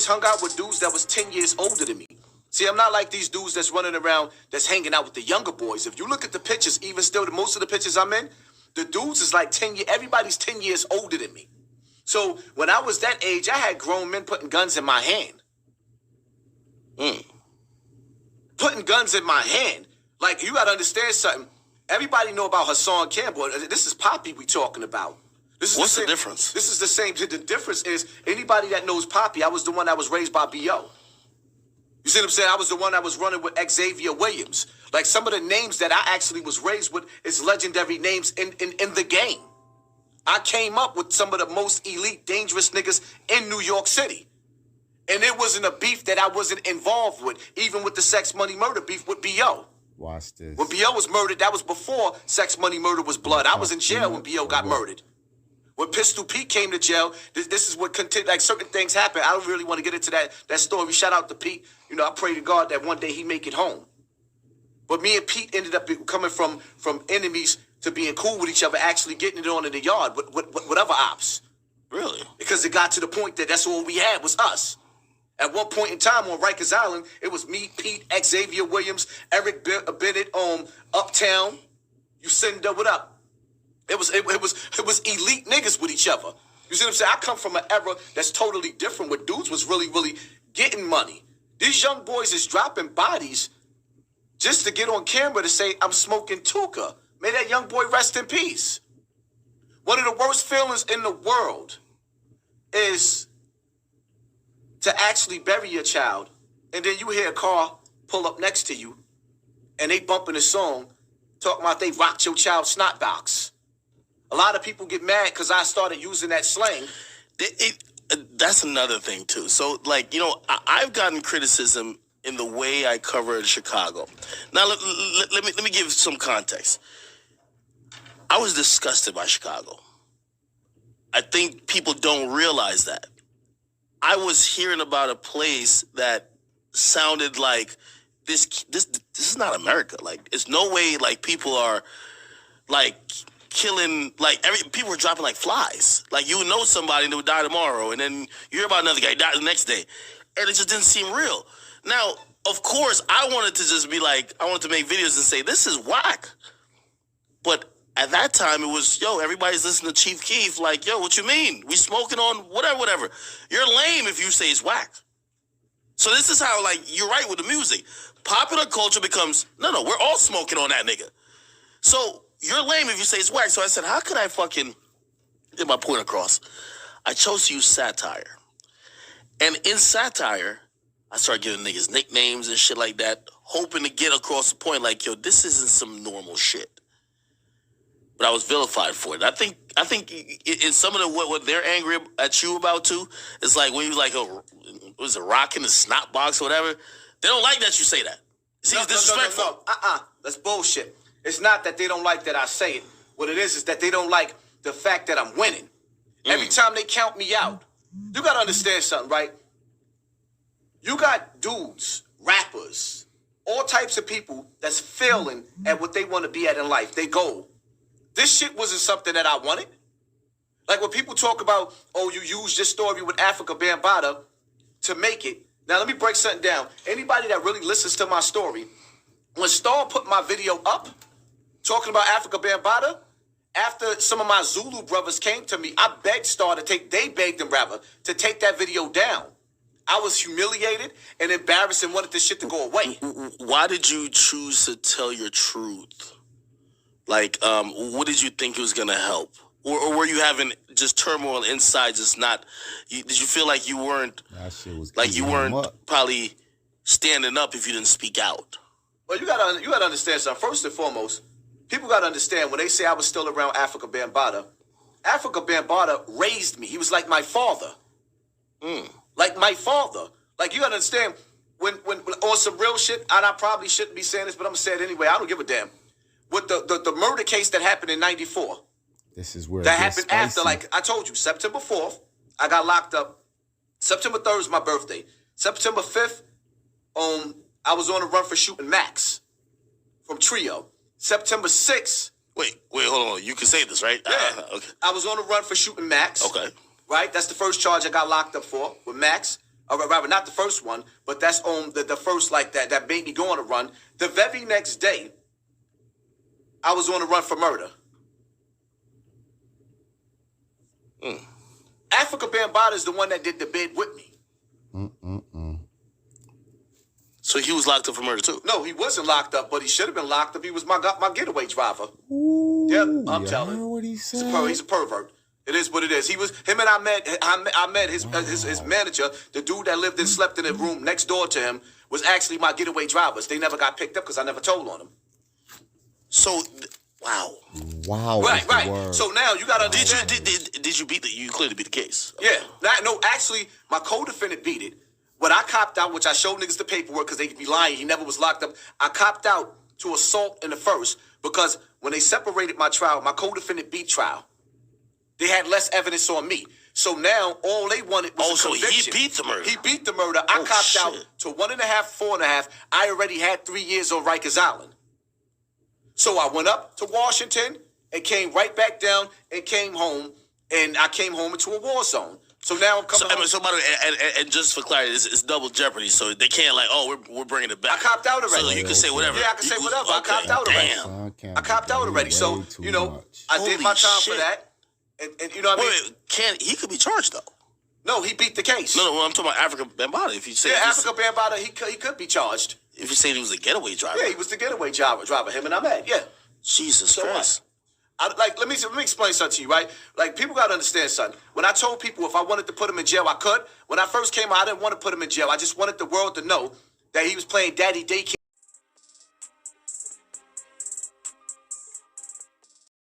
always hung out with dudes that was 10 years older than me. See, I'm not like these dudes that's running around that's hanging out with the younger boys. If you look at the pictures, even still, most of the pictures I'm in, the dudes is like 10 years, everybody's 10 years older than me. So when I was that age, I had grown men putting guns in my hand. Putting guns in my hand. Like, you got to understand something. Everybody know about Hassan Campbell. This is Poppy we talking about. What's the difference? This is the same. The difference is anybody that knows Poppy, I was the one that was raised by B.O. You see what I'm saying? I was the one that was running with Xavier Williams. Like, some of the names that I actually was raised with is legendary names in the game. I came up with some of the most elite, dangerous niggas in New York City. And it wasn't a beef that I wasn't involved with, even with the Sex Money Murder beef with B.O. Watch this. When B.O. was murdered, that was before Sex Money Murder was blood. I was in jail when B.O. got murdered. When Pistol Pete came to jail, this is what continued. Like, certain things happen. I don't really want to get into that story. Shout out to Pete. You know, I pray to God that one day he make it home. But me and Pete ended up coming from enemies to being cool with each other, actually getting it on in the yard with other ops. Really? Because it got to the point that that's all we had was us. At one point in time on Rikers Island, it was me, Pete, Xavier Williams, Eric Bennett, Uptown. You send what up? It was elite niggas with each other. You see what I'm saying? I come from an era that's totally different where dudes was really, really getting money. These young boys is dropping bodies just to get on camera to say, I'm smoking Tuka. May that young boy rest in peace. One of the worst feelings in the world is to actually bury your child, and then you hear a car pull up next to you, and they bumping a song talking about they rocked your child's snot box. A lot of people get mad because I started using that slang. That's another thing, too. So, like, you know, I've gotten criticism in the way I covered Chicago. Now, let me give some context. I was disgusted by Chicago. I think people don't realize that. I was hearing about a place that sounded like this is not America. Like, it's no way, like, people are, like, killing, like, people were dropping like flies. Like, you would know somebody that would die tomorrow, and then you hear about another guy die the next day, and it just didn't seem real. Now, of course, I wanted to just be like, I wanted to make videos and say, this is whack. But at that time, it was, yo, everybody's listening to Chief Keef, like, yo, what you mean? We smoking on whatever. You're lame if you say it's whack. So this is how, like, you're right with the music. Popular culture becomes, no, we're all smoking on that nigga. So you're lame if you say it's whack. So I said, how could I fucking get my point across? I chose to use satire. And in satire, I started giving niggas nicknames and shit like that, hoping to get across the point like, yo, this isn't some normal shit. But I was vilified for it. I think in some of the what they're angry at you about too, it's like when you like, was it rocking the snot box or whatever? They don't like that you say that. See, it's disrespectful. No. That's bullshit. It's not that they don't like that I say it. What it is that they don't like the fact that I'm winning. Every time they count me out, you got to understand something, right? You got dudes, rappers, all types of people that's failing at what they want to be at in life, they goal. This shit wasn't something that I wanted. Like when people talk about, oh, you used this story with Afrika Bambaaataa to make it. Now, let me break something down. Anybody that really listens to my story, when Star put my video up, talking about Afrika Bambaaataa, after some of my Zulu brothers came to me, I begged Star to they begged them rather, to take that video down. I was humiliated and embarrassed and wanted this shit to go away. Why did you choose to tell your truth? Like, what did you think it was going to help? Or were you having just turmoil inside, just not... did you feel like you weren't... That shit was like you weren't probably standing up if you didn't speak out? Well, you gotta understand something. First and foremost, people gotta understand when they say I was still around Afrika Bambaaataa raised me. He was like my father. Like my father. Like, you gotta understand, when on some real shit, and I probably shouldn't be saying this, but I'm gonna say it anyway. I don't give a damn. With the murder case that happened in 94. This is where that happened after, like I told you, September 4th, I got locked up. September 3rd is my birthday. September 5th, I was on a run for shooting Max from Trio. September 6th. Wait, hold on. You can say this, right? Yeah. Okay. I was on a run for shooting Max. Okay. Right? That's the first charge I got locked up for with Max. or rather not the first one, but that's on the first like that made me go on a run. The very next day, I was on a run for murder. Afrika Bambaaataa is the one that did the bid with me. So he was locked up for murder too? No, he wasn't locked up, but he should have been locked up. He was my getaway driver. Ooh, Yep, I'm telling you. What he said? He's a pervert. It is what it is. He was him and I met his manager, the dude that lived and slept in a room next door to him, was actually my getaway drivers. They never got picked up because I never told on them. So, wow. Wow. Right. Word. So now you gotta understand. Did you beat you clearly beat the case? Yeah. No, actually, my co-defendant beat it. When I copped out, which I showed niggas the paperwork because they could be lying, he never was locked up. I copped out to assault in the first because when they separated my trial, my co-defendant beat trial. They had less evidence on me. So now all they wanted was a conviction. He beat the murder. He beat the murder. I copped out to 1.5, 4.5. I already had 3 years on Rikers Island. So I went up to Washington and came right back down and came home. And I came home into a war zone. So now I'm coming home. So by the way, and just for clarity, it's double jeopardy. So they can't like, oh, we're bringing it back. I copped out already. So you can say whatever. Yeah, I can say whatever. I copped out already. Damn. I copped out already. So, you know, I did my time for that. And you know what I mean? He could be charged, though. No, he beat the case. No, I'm talking about Afrika Bambaaataa. If you say Afrika Bambaaataa, he could be charged. If you say he was a getaway driver. Yeah, he was the getaway driver. Him and Ahmed. Yeah. Jesus Christ. Let me explain something to you, right? Like, people got to understand something. When I told people if I wanted to put him in jail, I could. When I first came out, I didn't want to put him in jail. I just wanted the world to know that he was playing daddy daycare.